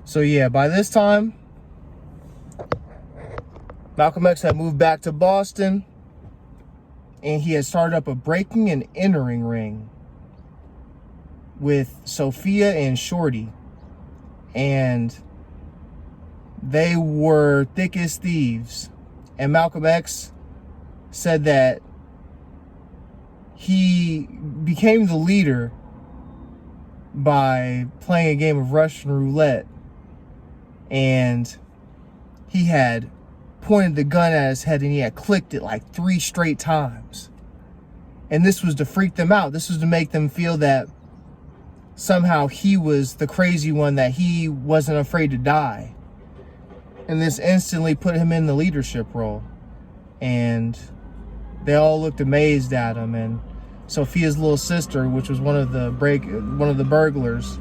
So yeah, by this time, Malcolm X had moved back to Boston, and he had started up a breaking and entering ring with Sophia and Shorty. And they were thick as thieves. And Malcolm X said that he became the leader by playing a game of Russian roulette. And he had pointed the gun at his head and he had clicked it like 3 straight times. And this was to freak them out. This was to make them feel that somehow he was the crazy one, that he wasn't afraid to die. And this instantly put him in the leadership role. And they all looked amazed at him. And Sophia's little sister, which was one of the burglars,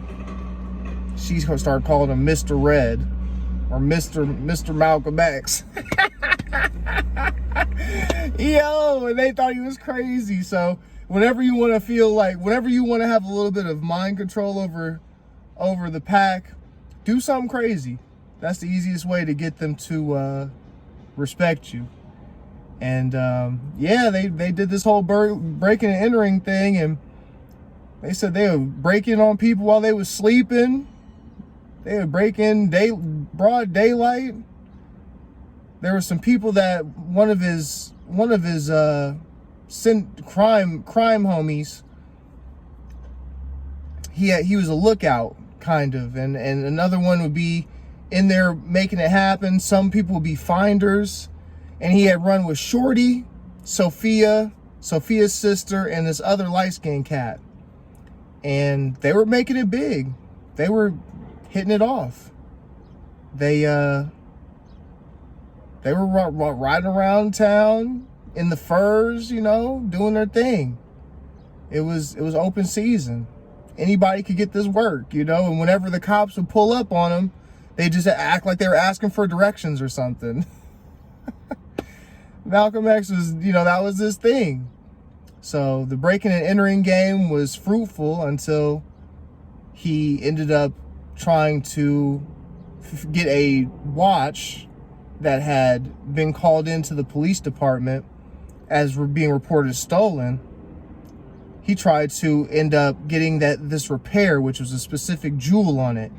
she started calling him Mr. Red, or Mr. Malcolm X. Yo, and they thought he was crazy. So whenever you want to have a little bit of mind control over the pack, do something crazy. That's the easiest way to get them to respect you. And yeah, they did this whole breaking and entering thing, and they said they would break in on people while they was sleeping. They would break in broad daylight. There were some people that one of his crime homies, he was a lookout kind of, and another one would be in there making it happen. Some people would be finders. And he had run with Shorty, Sophia's sister, and this other light-skinned cat. And they were making it big. They were hitting it off. They were riding around town in the furs, doing their thing. It was open season. Anybody could get this work, and whenever the cops would pull up on them, they just act like they were asking for directions or something. Malcolm X was, that was his thing. So the breaking and entering game was fruitful until he ended up trying to get a watch that had been called into the police department as being reported stolen. He tried to end up getting this repair, which was a specific jewel on it.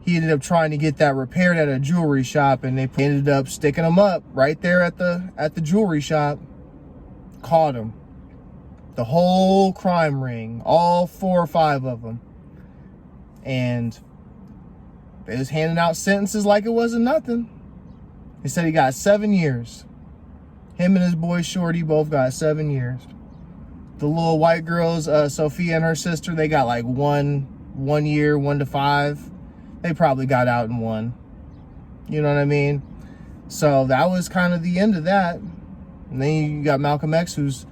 He ended up trying to get that repaired at a jewelry shop, and they ended up sticking him up right there at the jewelry shop. Caught him. The whole crime ring, all 4 or 5 of them. And they was handing out sentences like it wasn't nothing. He said he got 7 years. Him and his boy Shorty both got 7 years. The little white girls, Sophia and her sister, they got like 1 year, 1 to 5. They probably got out in 1. You know what I mean? So that was kind of the end of that. And then you got Malcolm X, who's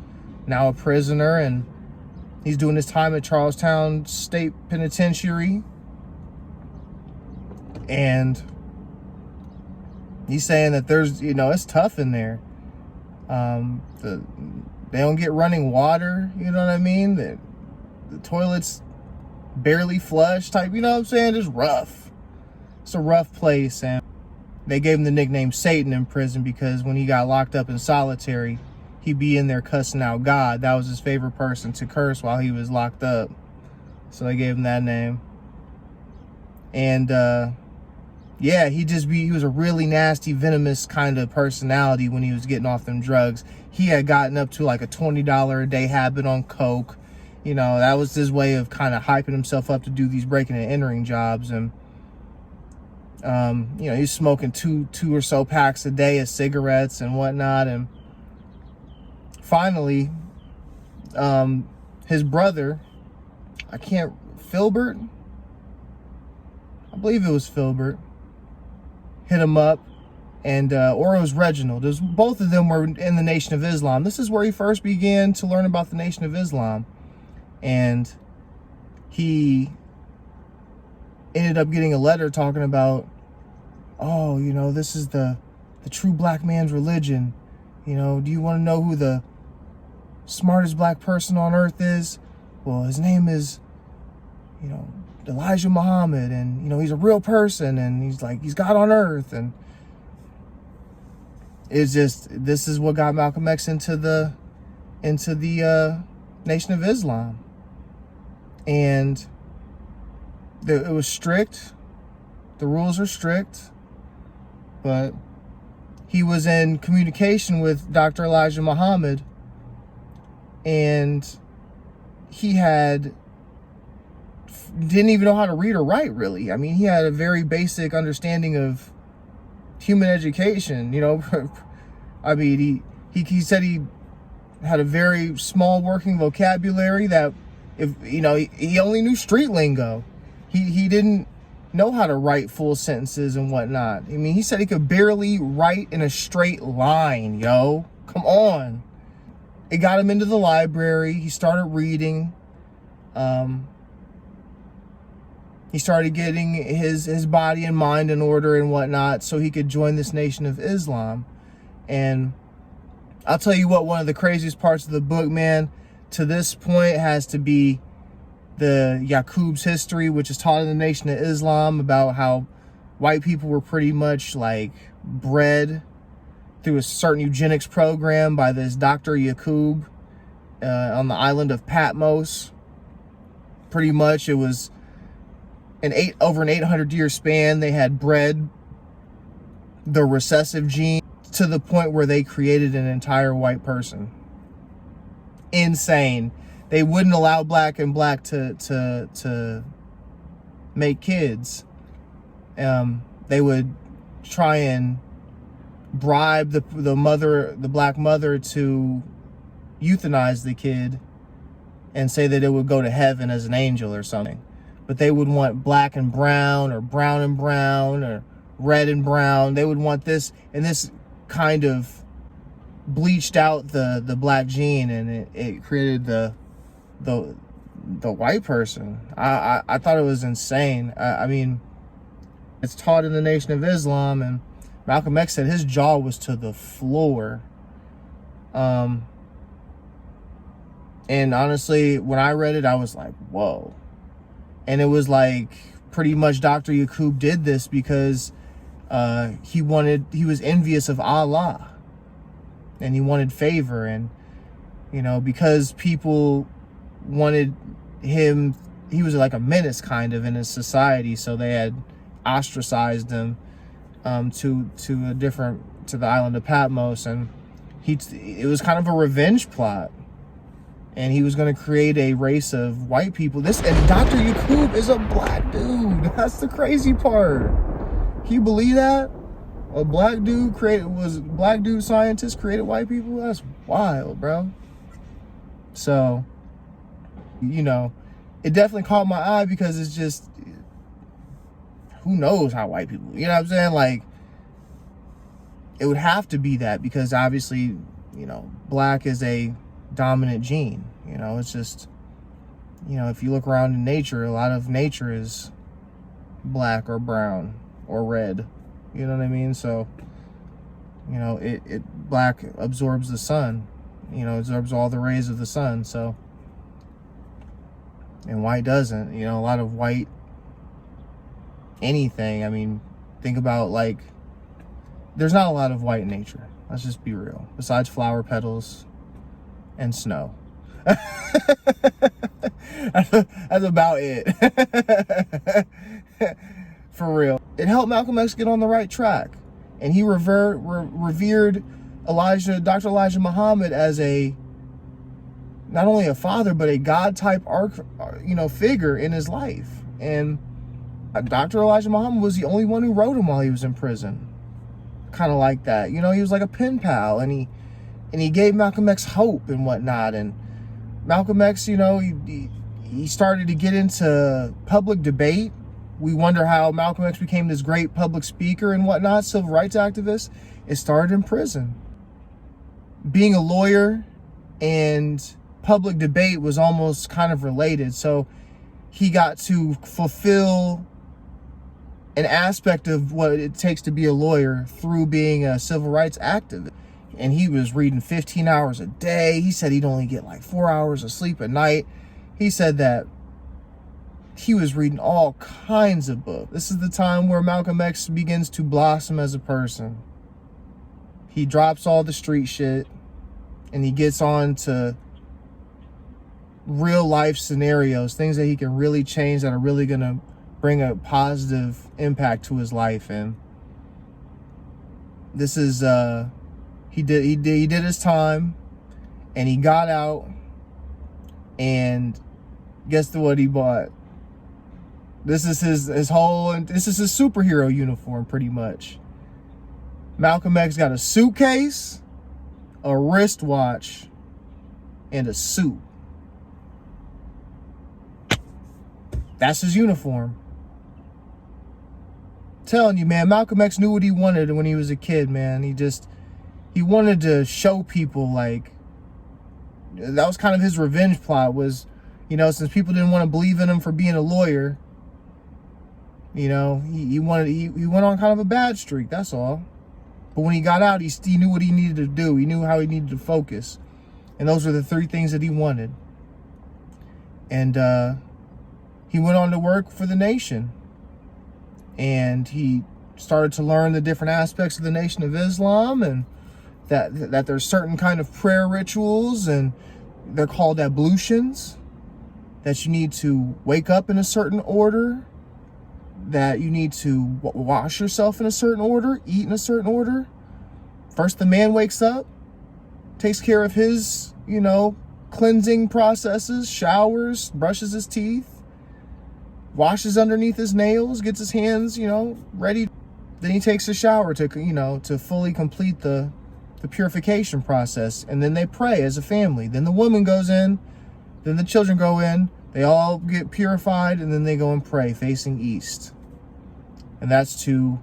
now a prisoner, and he's doing his time at Charlestown State Penitentiary. And he's saying that there's, it's tough in there. They don't get running water, you know what I mean? The toilets barely flush type, you know what I'm saying? Just rough. It's a rough place, and they gave him the nickname Satan in prison because when he got locked up in solitary, he'd be in there cussing out God. That was his favorite person to curse while he was locked up. So they gave him that name. And yeah, he was a really nasty, venomous kind of personality when he was getting off them drugs. He had gotten up to like a $20 a day habit on coke. That was his way of kind of hyping himself up to do these breaking and entering jobs. And he's smoking two or so packs a day of cigarettes and whatnot. And finally, his brother, Filbert, I believe it was Filbert, hit him up, and or it was Reginald. Both of them were in the Nation of Islam. This is where he first began to learn about the Nation of Islam. And he ended up getting a letter talking about, this is the true black man's religion. Do you want to know who the smartest black person on earth is? Well, his name is, Elijah Muhammad, and he's a real person, and he's God on earth, and it's just, this is what got Malcolm X into the Nation of Islam. And it was strict. The rules are strict, but he was in communication with Dr. Elijah Muhammad, and he didn't even know how to read or write, really. I mean, he had a very basic understanding of human education, I mean, he said he had a very small working vocabulary, that he only knew street lingo. He didn't know how to write full sentences and whatnot. I mean, he said he could barely write in a straight line, yo. Come on. It got him into the library. He started reading. He started getting his body and mind in order and whatnot so he could join this Nation of Islam. And I'll tell you what, one of the craziest parts of the book, man, to this point has to be the Yaqub's history, which is taught in the Nation of Islam, about how white people were pretty much like bred through a certain eugenics program by this Dr. Yaqub on the island of Patmos. Pretty much it was over an 800-year span, they had bred the recessive gene to the point where they created an entire white person. Insane. They wouldn't allow black to make kids. They would try and bribe the black mother to euthanize the kid and say that it would go to heaven as an angel or something. But they would want black and brown, or brown and brown, or red and brown. They would want this, and this kind of bleached out the black gene, and it created the white person. I thought it was insane. I mean, it's taught in the Nation of Islam, and Malcolm X said his jaw was to the floor. And honestly, when I read it, I was like, whoa. And it was like, pretty much Dr. Yaqub did this because he was envious of Allah, and he wanted favor, and because people wanted him, he was like a menace kind of in his society, so they had ostracized him to the island of Patmos, and it was kind of a revenge plot, and he was going to create a race of white people. And Dr. Yaqub is a black dude. That's the crazy part. Can you believe that? A black dude scientist created white people? That's wild, bro. So, it definitely caught my eye, because it's just, who knows how white people, you know what I'm saying? Like, it would have to be that, because obviously, black is a dominant gene. It's just, if you look around in nature, a lot of nature is black or brown or red. You know what I mean? So, black absorbs the sun, absorbs all the rays of the sun. So, and white doesn't. A lot of white anything. I mean, think about, like, there's not a lot of white in nature. Let's just be real. Besides flower petals and snow. That's about it. For real. It helped Malcolm X get on the right track. And he revered Dr. Elijah Muhammad as not only a father, but a God-type figure in his life. And Dr. Elijah Muhammad was the only one who wrote him while he was in prison. Kind of like that. He was like a pen pal, and he gave Malcolm X hope and whatnot. And Malcolm X, he started to get into public debate. We wonder how Malcolm X became this great public speaker and whatnot, civil rights activist. It started in prison. Being a lawyer and public debate was almost kind of related. So he got to fulfill an aspect of what it takes to be a lawyer through being a civil rights activist. And he was reading 15 hours a day. He said he'd only get like 4 hours of sleep a night. He said that he was reading all kinds of books. This is the time where Malcolm X begins to blossom as a person. He drops all the street shit and he gets on to real life scenarios, things that he can really change, that are really going to bring a positive impact to his life. And this is he did his time, and he got out, and guess what he bought? This is his superhero uniform, pretty much. Malcolm X got a suitcase, a wristwatch, and a suit. That's his uniform. I'm telling you, man, Malcolm X knew what he wanted when he was a kid, man. He wanted to show people, like, that was kind of his revenge plot, was, you know, since people didn't want to believe in him for being a lawyer, you know, he went on kind of a bad streak, that's all. But when he got out, he knew what he needed to do. He knew how he needed to focus. And those were the three things that he wanted. And he went on to work for the nation. And he started to learn the different aspects of the Nation of Islam, and that there's certain kind of prayer rituals, and they're called ablutions, that you need to wake up in a certain order, that you need to wash yourself in a certain order, eat in a certain order. First, the man wakes up, takes care of his, you know, cleansing processes, showers, brushes his teeth, washes underneath his nails, gets his hands, you know, ready. Then he takes a shower to, you know, to fully complete the purification process. And then they pray as a family. Then the woman goes in, then the children go in, they all get purified, and then they go and pray facing east. And that's to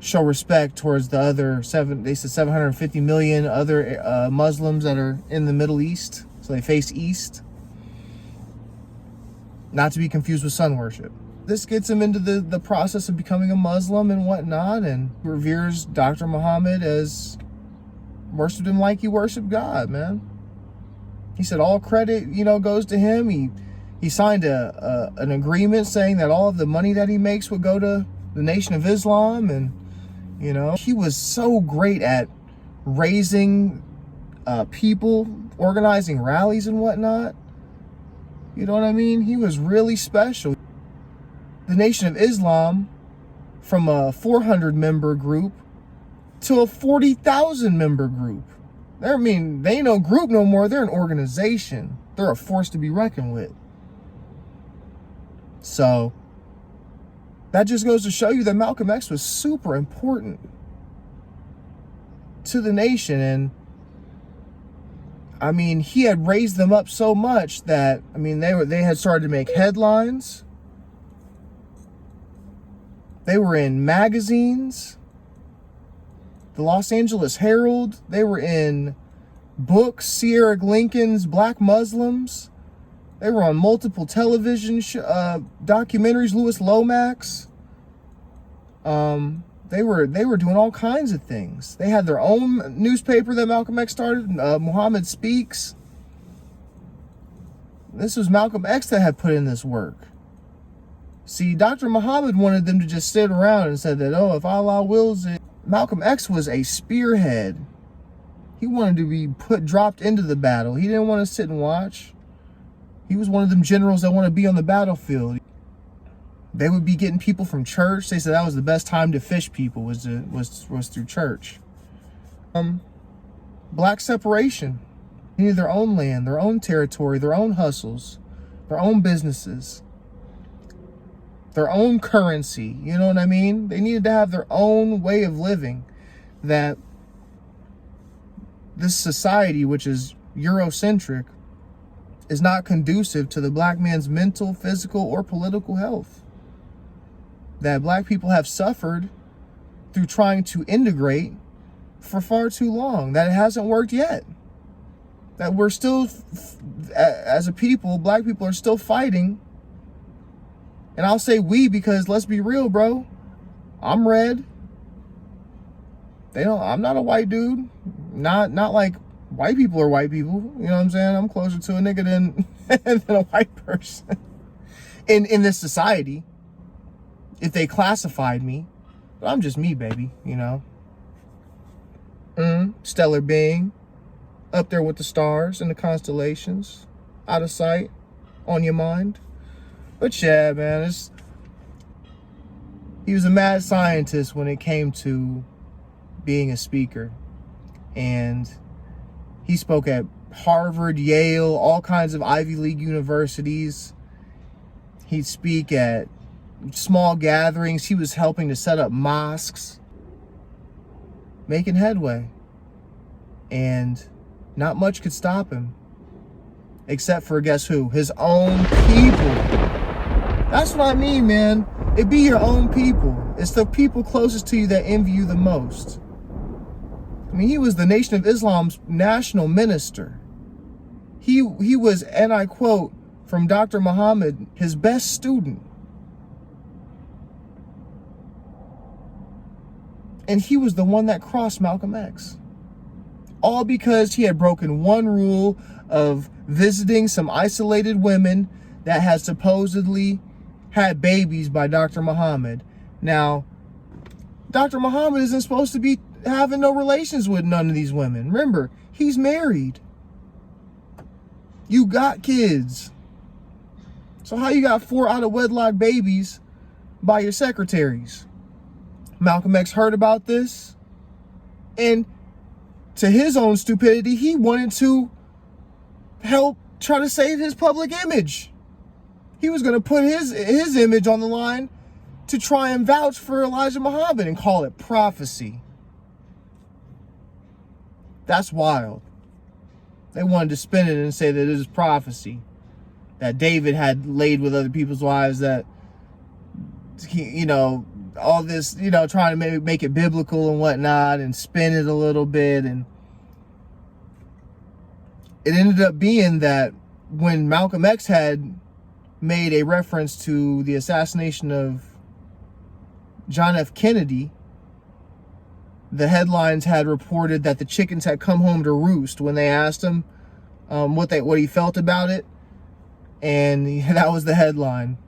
show respect towards the other 750 million other Muslims that are in the Middle East. So they face east. Not to be confused with sun worship. This gets him into the process of becoming a Muslim and whatnot, and reveres Dr. Muhammad as, worshipped him like he worshiped God, man. He said all credit, you know, goes to him. He signed an agreement saying that all of the money that he makes would go to the Nation of Islam. And, you know, he was so great at raising people, organizing rallies and whatnot. You know what I mean? He was really special. The Nation of Islam, from a 400 member group to a 40,000 member group. They ain't no group no more. They're an organization. They're a force to be reckoned with. So that just goes to show you that Malcolm X was super important to the nation. And I mean, he had raised them up so much that, I mean, they had started to make headlines. They were in magazines. The Los Angeles Herald. They were in books, C. Eric Lincoln's Black Muslims. They were on multiple television documentaries, Louis Lomax. They were doing all kinds of things. They had their own newspaper that Malcolm X started, Muhammad Speaks. This was Malcolm X that had put in this work. See, Dr. Muhammad wanted them to just sit around and said that, oh, if Allah wills it. Malcolm X was a spearhead. He wanted to be dropped into the battle. He didn't want to sit and watch. He was one of them generals that want to be on the battlefield. They would be getting people from church. They said that was the best time to fish people, was through church. Black separation. They needed their own land, their own territory, their own hustles, their own businesses, their own currency. You know what I mean? They needed to have their own way of living. That this society, which is Eurocentric, is not conducive to the black man's mental, physical, or political health. That black people have suffered through trying to integrate for far too long. That it hasn't worked yet. That we're still, as a people, black people are still fighting. And I'll say we because let's be real, bro. I'm red. I'm not a white dude. Not like white people are white people. You know what I'm saying? I'm closer to a nigga than a white person. in this society, if they classified me. But I'm just me, baby, you know. Stellar being, up there with the stars and the constellations, out of sight, on your mind. But yeah, man, he was a mad scientist when it came to being a speaker. And he spoke at Harvard, Yale, all kinds of Ivy League universities. He'd speak at small gatherings. He was helping to set up mosques, making headway. And not much could stop him. Except for, guess who? His own people. That's what I mean, man. It be your own people. It's the people closest to you that envy you the most. I mean, he was the Nation of Islam's national minister. He was, and I quote from Dr. Muhammad, his best student. And he was the one that crossed Malcolm X. All because he had broken one rule of visiting some isolated women that had supposedly had babies by Dr. Muhammad. Now, Dr. Muhammad isn't supposed to be having no relations with none of these women. Remember, he's married. You got kids. So how you got 4 out of wedlock babies by your secretaries? Malcolm X heard about this, and to his own stupidity, he wanted to help try to save his public image. He was going to put his image on the line to try and vouch for Elijah Muhammad and call it prophecy. That's wild. They wanted to spin it and say that it is prophecy. That David had laid with other people's wives, that, you know, all this, you know, trying to make it biblical and whatnot and spin it a little bit. And it ended up being that when Malcolm X had made a reference to the assassination of John F. Kennedy, the headlines had reported that the chickens had come home to roost when they asked him what he felt about it. And that was the headline.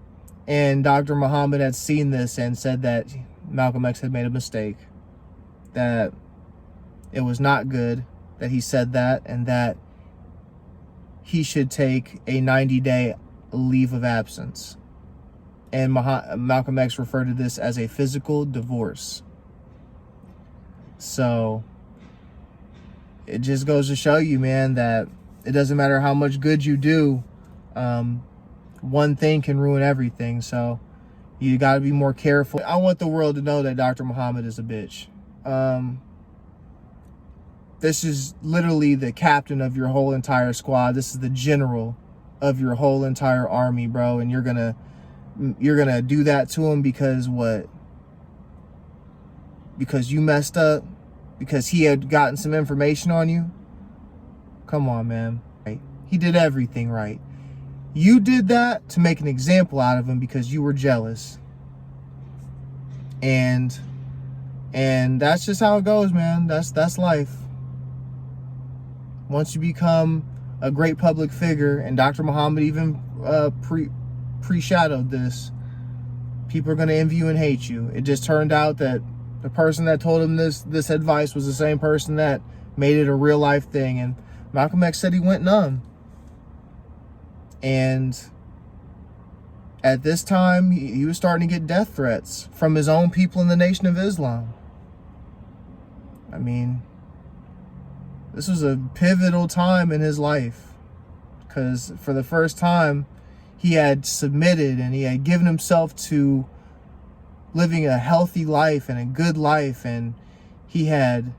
And Dr. Muhammad had seen this and said that Malcolm X had made a mistake, that it was not good that he said that, and that he should take a 90-day leave of absence. And Malcolm X referred to this as a physical divorce. So it just goes to show you, man, that it doesn't matter how much good you do. One thing can ruin everything. So you got to be more careful. I want the world to know that Dr. Muhammad is a bitch. This is literally the captain of your whole entire squad. This is the general of your whole entire army, bro. And you're gonna do that to him because what? Because you messed up? Because he had gotten some information on you? Come on, man. He did everything right. You did that to make an example out of him because you were jealous. And that's just how it goes, man. That's life. Once you become a great public figure, and Dr. Muhammad even pre-shadowed this, people are going to envy you and hate you. It just turned out that the person that told him this advice was the same person that made it a real life thing. And Malcolm X said he went numb. And at this time, he was starting to get death threats from his own people in the Nation of Islam. I mean, this was a pivotal time in his life, because for the first time, he had submitted and he had given himself to living a healthy life and a good life, and he had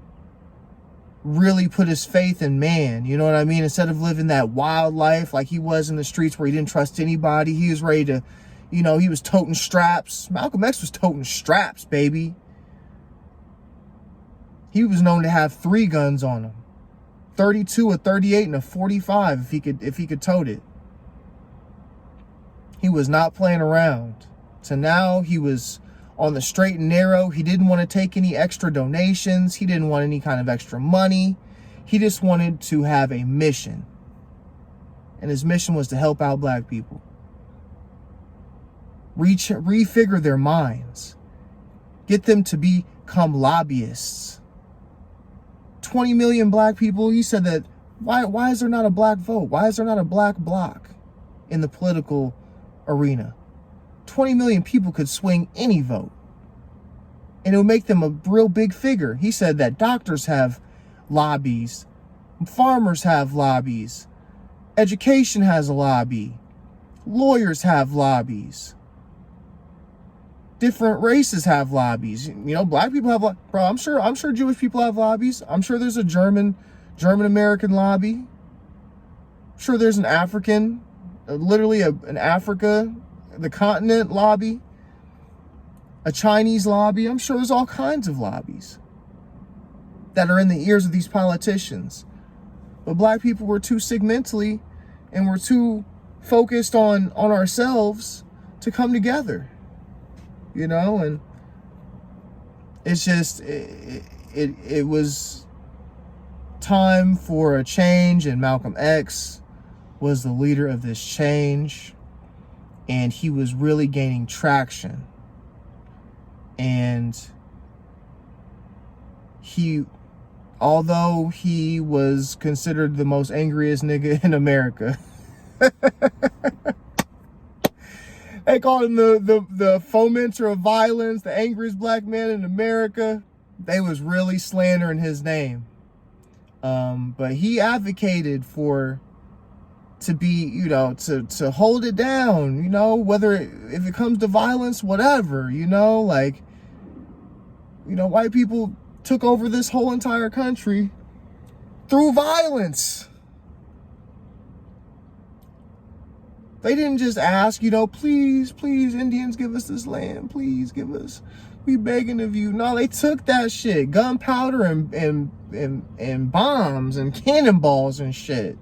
really put his faith in man, you know what I mean? Instead of living that wild life like he was in the streets where he didn't trust anybody, he was ready to, you know, he was toting straps. Malcolm X was toting straps, baby. He was known to have 3 guns on him. 32, a 38, and a 45 if he could tote it. He was not playing around. So now he was on the straight and narrow. He didn't want to take any extra donations. He didn't want any kind of extra money. He just wanted to have a mission. And his mission was to help out black people. refigure their minds, get them to become lobbyists. 20 million black people. He said that why is there not a black vote? Why is there not a black bloc in the political arena? 20 million people could swing any vote, and it would make them a real big figure. He said that doctors have lobbies, farmers have lobbies, education has a lobby, lawyers have lobbies, different races have lobbies. Black people have, bro, I'm sure Jewish people have lobbies. I'm sure there's a German American lobby. I'm sure there's an African, literally an Africa, the continent lobby, a Chinese lobby. I'm sure there's all kinds of lobbies that are in the ears of these politicians. But black people were too sick mentally, and we're too focused on ourselves to come together. And it's just, it was time for a change, and Malcolm X was the leader of this change, and he was really gaining traction. And although he was considered the most angriest nigga in America, they called him the fomenter of violence, the angriest black man in America. They was really slandering his name. But he advocated to be, to hold it down, whether if it comes to violence, whatever, white people took over this whole entire country through violence. They didn't just ask, please, Indians, give us this land. Please give us. We begging of you. No, they took that shit. Gunpowder and bombs and cannonballs and shit.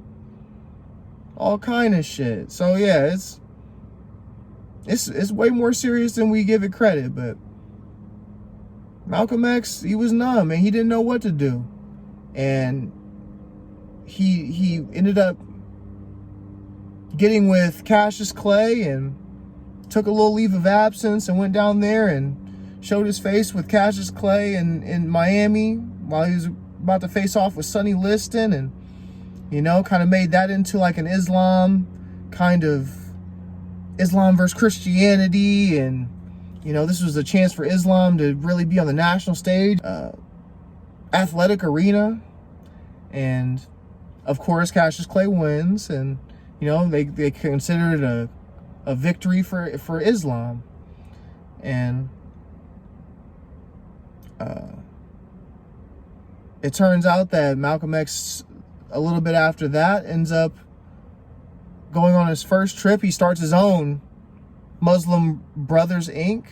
All kind of shit. So yeah, it's way more serious than we give it credit. But Malcolm X, he was numb and he didn't know what to do. And he ended up getting with Cassius Clay and took a little leave of absence and went down there and showed his face with Cassius Clay in Miami while he was about to face off with Sonny Liston, and kind of made that into like an Islam versus Christianity, and this was a chance for Islam to really be on the national stage, athletic arena, and of course Cassius Clay wins, and they consider it a victory for Islam. And it turns out that Malcolm X, a little bit after that, ends up going on his first trip. He starts his own Muslim Brothers Inc.,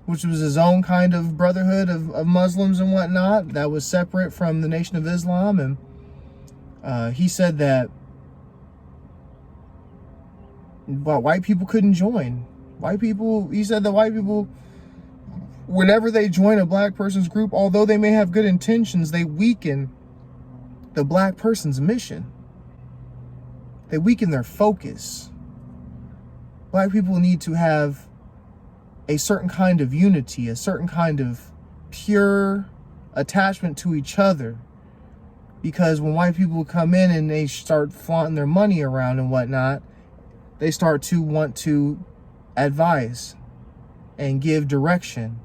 which was his own kind of brotherhood of Muslims and whatnot that was separate from the Nation of Islam. And he said that white people couldn't join. He said that white people, whenever they join a black person's group, although they may have good intentions, they weaken the black person's mission. They weaken their focus. Black people need to have a certain kind of unity, a certain kind of pure attachment to each other. Because when white people come in and they start flaunting their money around and whatnot, they start to want to advise and give direction.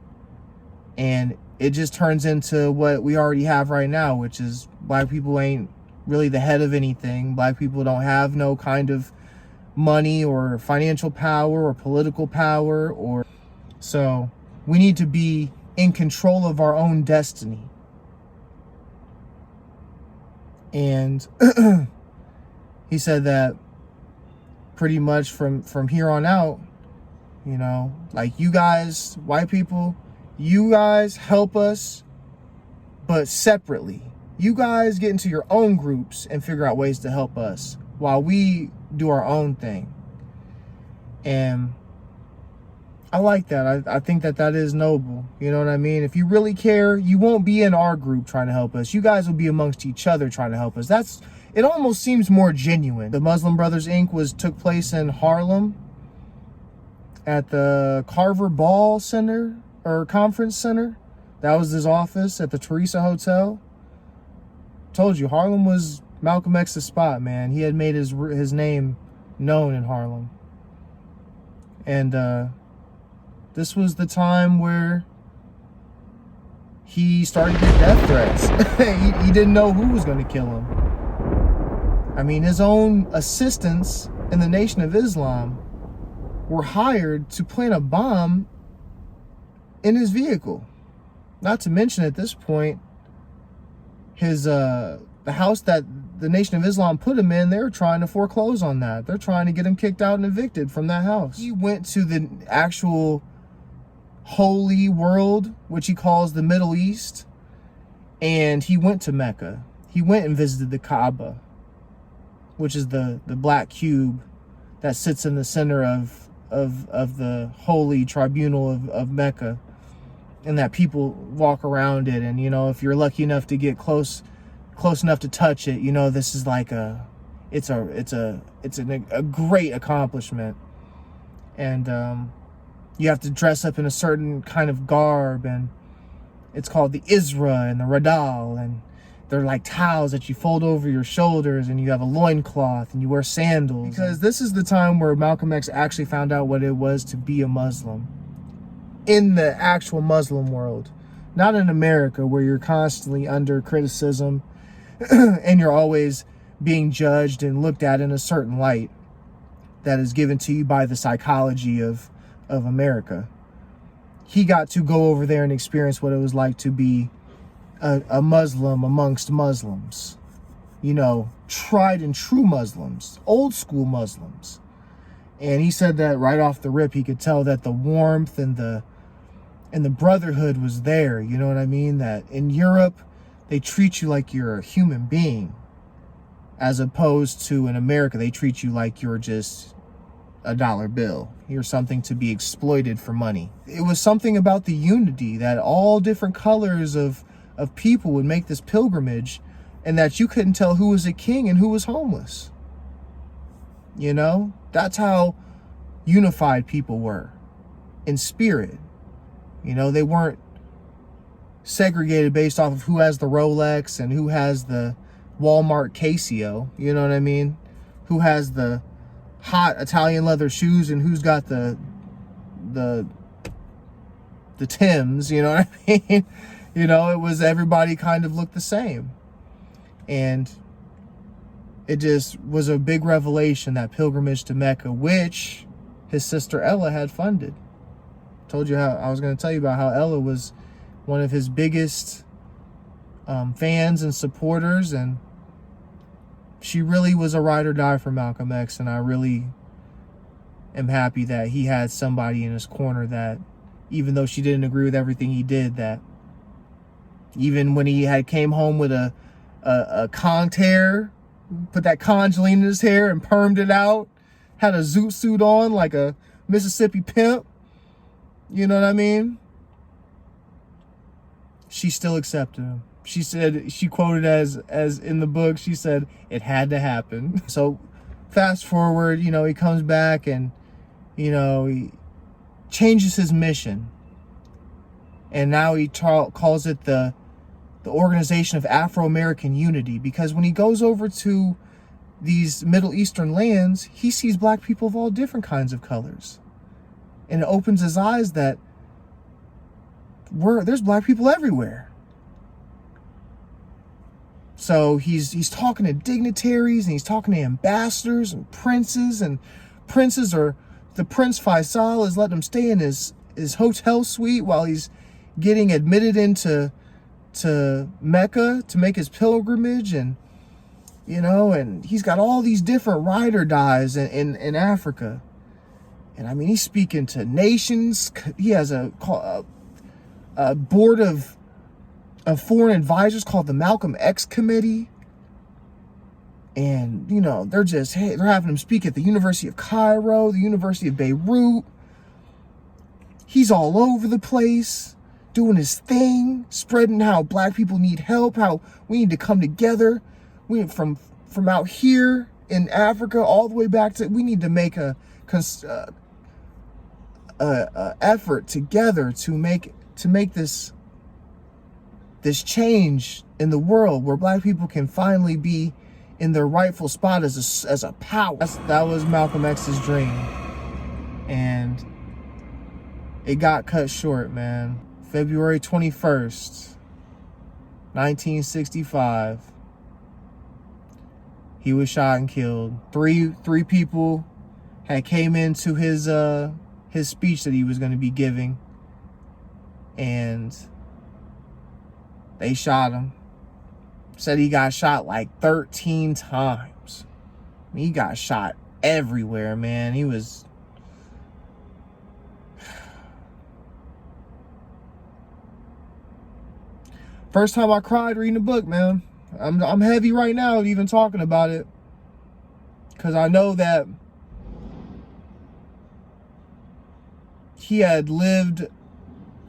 And it just turns into what we already have right now, which is black people ain't really the head of anything. Black people don't have no kind of money or financial power or political power. So we need to be in control of our own destiny. And he said that pretty much from here on out, like, you guys, white people, you guys help us, but separately. You guys get into your own groups and figure out ways to help us while we do our own thing. And I like that. I think that is noble. You know what I mean? If you really care, you won't be in our group trying to help us. You guys will be amongst each other trying to help us. It almost seems more genuine. The Muslim Brothers Inc. took place in Harlem, at the Carver Ball Center or Conference Center. That was his office at the Teresa Hotel. Told you, Harlem was Malcolm X's spot, man. He had made his name known in Harlem. And this was the time where he started to get death threats. he didn't know who was going to kill him. I mean, his own assistants in the Nation of Islam were hired to plant a bomb in his vehicle. Not to mention, at this point, his the house that the Nation of Islam put him in, they were trying to foreclose on that. They're trying to get him kicked out and evicted from that house. He went to the actual holy world, which he calls the Middle East, and he went to Mecca. He went and visited the Kaaba, which is the black cube that sits in the center of the holy tribunal of Mecca, and that people walk around it. And, you know, if you're lucky enough to get close enough to touch it, you know, this is like it's a great accomplishment. And you have to dress up in a certain kind of garb, and it's called the Isra and the Radal, and they're like towels that you fold over your shoulders, and you have a loincloth, and you wear sandals. Because this is the time where Malcolm X actually found out what it was to be a Muslim in the actual Muslim world. Not in America, where you're constantly under criticism and you're always being judged and looked at in a certain light that is given to you by the psychology of America. He got to go over there and experience what it was like to be a Muslim amongst Muslims. You know, tried and true Muslims, old school Muslims. And he said that right off the rip, he could tell that the warmth and the brotherhood was there. You know what I mean? That in Europe, they treat you like you're a human being, as opposed to in America, they treat you like you're just a dollar bill. You're something to be exploited for money. It was something about the unity that all different colors of people would make this pilgrimage, and that you couldn't tell who was a king and who was homeless. You know, that's how unified people were in spirit. You know, they weren't segregated based off of who has the Rolex and who has the Walmart Casio. You know what I mean? Who has the hot Italian leather shoes and who's got the Timbs, you know what I mean? You know, it was, everybody kind of looked the same. And it just was a big revelation, that pilgrimage to Mecca, which his sister Ella had funded. Told you how, I was going to tell you about how Ella was one of his biggest fans and supporters, and she really was a ride or die for Malcolm X, and I really am happy that he had somebody in his corner that, even though she didn't agree with everything he did, that even when he came home with a conked hair, put that congealing in his hair and permed it out, had a zoot suit on like a Mississippi pimp, you know what I mean? She still accepted him. She said, she quoted as in the book, she said, it had to happen. So fast forward, you know, he comes back and, you know, he changes his mission. And now he calls it the Organization of Afro-American Unity, because when he goes over to these Middle Eastern lands, he sees black people of all different kinds of colors. And it opens his eyes that there's black people everywhere. So he's talking to dignitaries, and he's talking to ambassadors and princes are, the Prince Faisal is letting him stay in his hotel suite while he's getting admitted into Mecca to make his pilgrimage. And, you know, and he's got all these different ride or dies in Africa. And I mean, he's speaking to nations. He has a board of foreign advisors called the Malcolm X Committee. And, you know, they're having him speak at the University of Cairo, the University of Beirut. He's all over the place, doing his thing, spreading how black people need help, how we need to come together. We from out here in Africa all the way back to, we need to make a a effort together to make this change in the world where black people can finally be in their rightful spot as a power. That was Malcolm X's dream, and it got cut short, man. February 21st, 1965, he was shot and killed. Three people had came into his speech that he was going to be giving, and they shot him. Said he got shot like 13 times. I mean, he got shot everywhere, man. He was... First time I cried reading the book, man. I'm heavy right now even talking about it, because I know that he had lived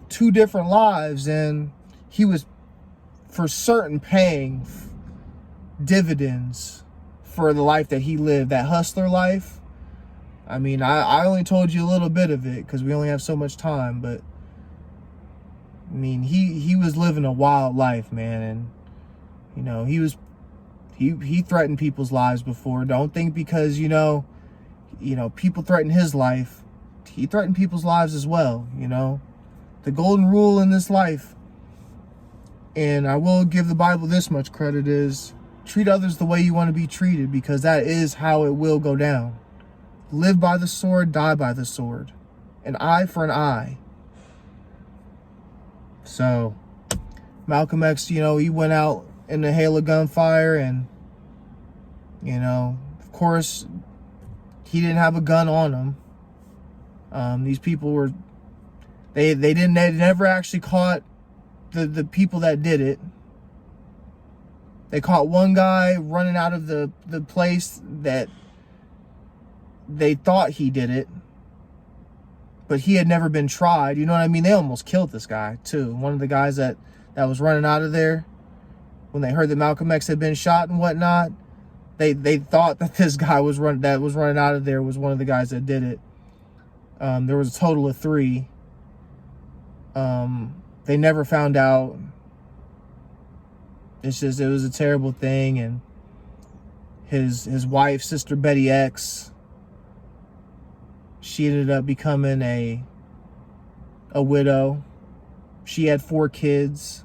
2 different lives, and he was for certain paying dividends for the life that he lived, that hustler life. I mean, I only told you a little bit of it because we only have so much time, but I mean, he was living a wild life, man. And you know, he threatened people's lives before. Don't think because you know people threaten his life, he threatened people's lives as well. You know, the golden rule in this life, and I will give the Bible this much credit, is treat others the way you want to be treated, because that is how it will go down. Live by the sword, die by the sword. An eye for an eye. So, Malcolm X, you know, he went out in the hail of gunfire, and, you know, of course, he didn't have a gun on him. These people were, they never actually caught the people that did it. They caught one guy running out of the place that they thought he did it, but he had never been tried. You know what I mean? They almost killed this guy too. One of the guys that was running out of there, when they heard that Malcolm X had been shot and whatnot, they thought that this guy that was running out of there was one of the guys that did it. There was a total of 3. They never found out. It's just, it was a terrible thing. And his wife, Sister Betty X, she ended up becoming a widow. She had 4 kids,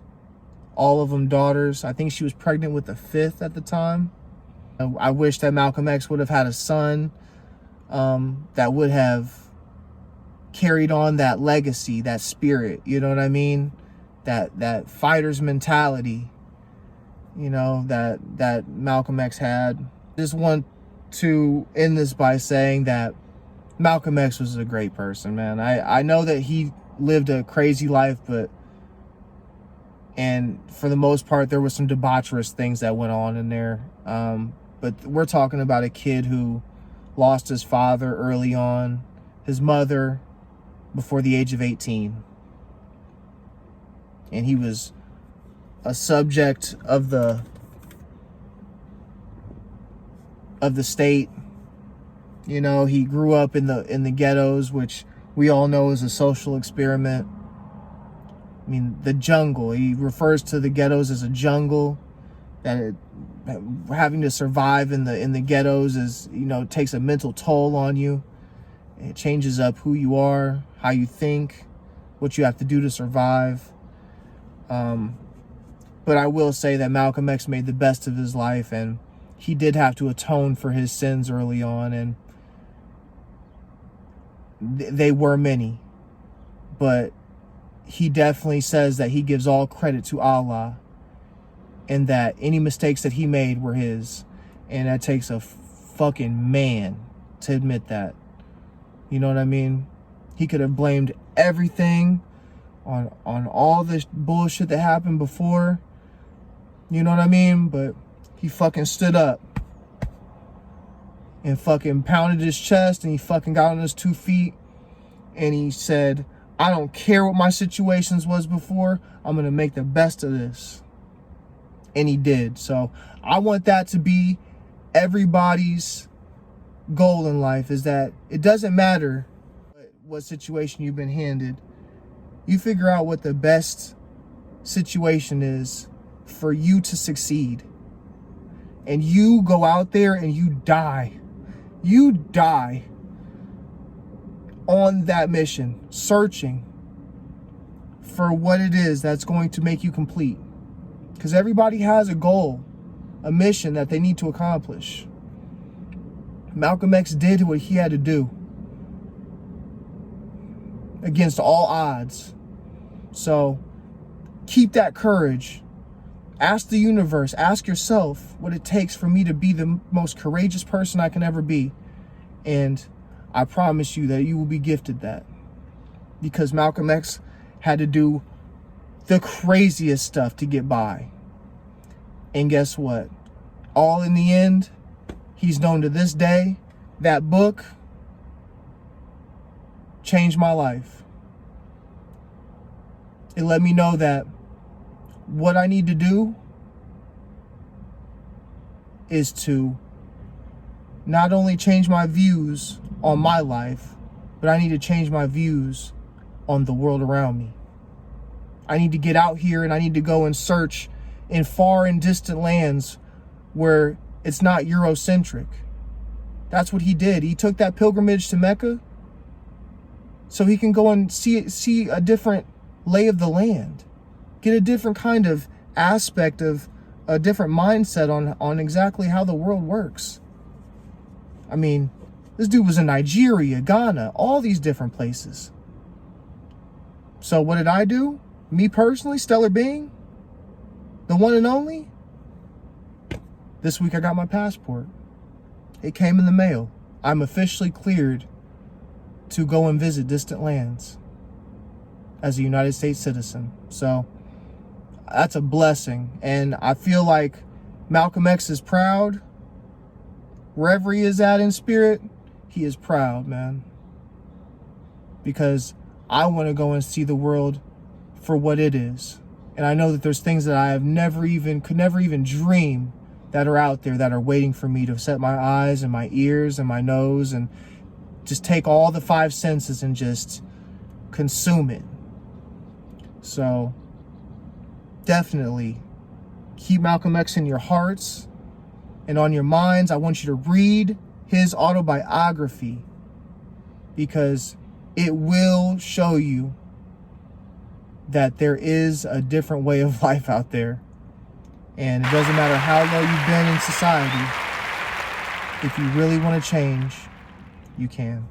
all of them daughters. I think she was pregnant with the 5th at the time. I wish that Malcolm X would have had a son that would have carried on that legacy, that spirit, you know what I mean? That fighter's mentality, you know, that Malcolm X had. Just want to end this by saying that Malcolm X was a great person, man. I know that he lived a crazy life, and for the most part, there was some debaucherous things that went on in there. But we're talking about a kid who lost his father early on, his mother before the age of 18. And he was a subject of the state. You know, he grew up in the ghettos, which we all know is a social experiment. I mean, the jungle. He refers to the ghettos as a jungle. That having to survive in the ghettos is, you know, takes a mental toll on you. It changes up who you are, how you think, what you have to do to survive. But I will say that Malcolm X made the best of his life, and he did have to atone for his sins early on, and they were many. But he definitely says that he gives all credit to Allah, and that any mistakes that he made were his. And that takes a fucking man to admit that. You know what I mean? He could have blamed everything on all this bullshit that happened before. You know what I mean? But he fucking stood up and fucking pounded his chest, and he fucking got on his 2 feet, and he said, I don't care what my situations was before. I'm going to make the best of this. And he did. So I want that to be everybody's goal in life, is that it doesn't matter what situation you've been handed. You figure out what the best situation is for you to succeed. And you go out there and you die. You die on that mission, searching for what it is that's going to make you complete. Because everybody has a goal, a mission that they need to accomplish. Malcolm X did what he had to do against all odds. So keep that courage. Ask the universe, ask yourself what it takes for me to be the most courageous person I can ever be. And I promise you that you will be gifted that. Because Malcolm X had to do the craziest stuff to get by. And guess what? All in the end, he's known to this day. That book changed my life. It let me know that what I need to do is to not only change my views on my life, but I need to change my views on the world around me. I need to get out here and I need to go and search in far and distant lands where it's not Eurocentric. That's what he did. He took that pilgrimage to Mecca so he can go and see a different lay of the land, get a different kind of aspect of a different mindset on exactly how the world works. I mean, this dude was in Nigeria, Ghana, all these different places. So what did I do? Me personally, Stellar Being, the one and only. This week I got my passport. It came in the mail. I'm officially cleared to go and visit distant lands as a United States citizen. So that's a blessing. And I feel like Malcolm X is proud. Wherever he is at in spirit, he is proud, man. Because I want to go and see the world for what it is. And I know that there's things that I have could never even dream that are out there that are waiting for me to set my eyes and my ears and my nose and just take all the five senses and just consume it. So definitely keep Malcolm X in your hearts and on your minds. I want you to read his autobiography because it will show you that there is a different way of life out there. And it doesn't matter how low you've been in society. If you really want to change, you can.